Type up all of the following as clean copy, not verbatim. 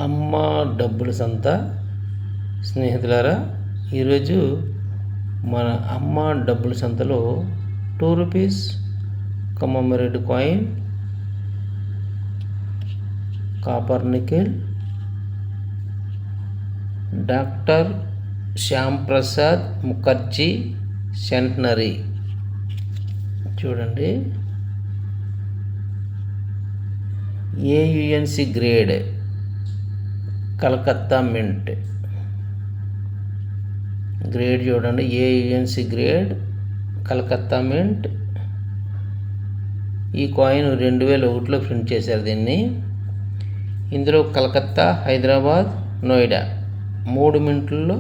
అమ్మ డబ్బుల సంత. స్నేహితులారా, ఈరోజు మన అమ్మ డబ్బుల సంతలో 2 rupees commemorative coin, copper nickel, doctor Shyam Prasad Mukherjee centenary. చూడండి, AUNC grade Calcutta mint grade. చూడండి, ఏయుఎన్సి గ్రేడ్ కలకత్తా మింట్. ఈ కాయిన్ 2001లో ప్రింట్ చేశారు దీన్ని. ఇందులో కలకత్తా, హైదరాబాద్, నోయిడా 3 మింట్లలో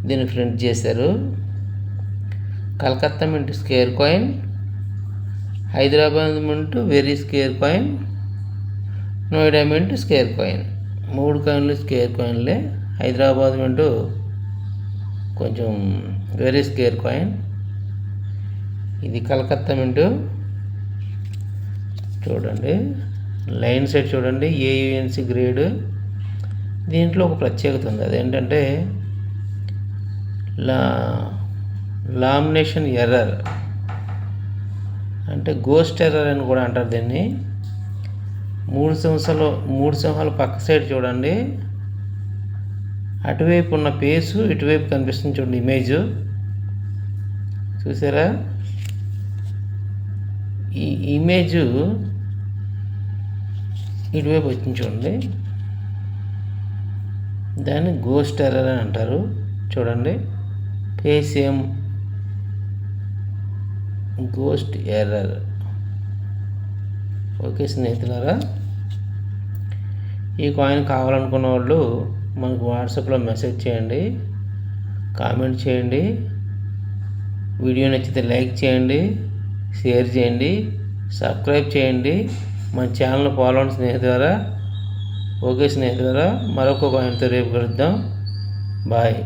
దీన్ని ప్రింట్ చేశారు. Calcutta mint square coin, Hyderabad mint very square coin, Noida mint square coin. 3 కాయిన్లు స్క్వేర్ కాయిన్లే. హైదరాబాద్ మింట్ కొంచెం వెరీ స్క్వేర్ కాయిన్. ఇది కలకత్తా మింట్. చూడండి, లైన్ సెట్ చూడండి, ఏయుఎన్సి గ్రేడ్. దీంట్లో ఒక ప్రత్యేకత ఉంది, అదేంటంటే లామినేషన్ ఎర్రర్, అంటే గోస్ట్ ఎర్రర్ అని కూడా అంటారు దీన్ని. 3 సింహాలు పక్క సైడ్ చూడండి, అటువైపు ఉన్న పేసు ఇటువైపు కనిపిస్తుంది. చూడండి, ఇమేజ్ చూసారా? ఈ ఇమేజ్ ఇటువైపు వచ్చింది చూడండి, దాన్ని గోస్ట్ ఎర్రర్ అని అంటారు. చూడండి, ఫేస్ ఏం గోస్ట్ ఎర్రర్. ఓకే స్నేహితులారా, ఈ కాయిన్ కావాలనుకున్న వాళ్ళు మనకు వాట్సాప్లో మెసేజ్ చేయండి, కామెంట్ చేయండి. వీడియో నచ్చితే లైక్ చేయండి, షేర్ చేయండి, సబ్స్క్రైబ్ చేయండి. మన ఛానల్ని ఫాలో అవ్వండి స్నేహితులారా. ఓకే స్నేహితులారా, మరొక కాయిన్తో రేపు కలుద్దాం. బాయ్.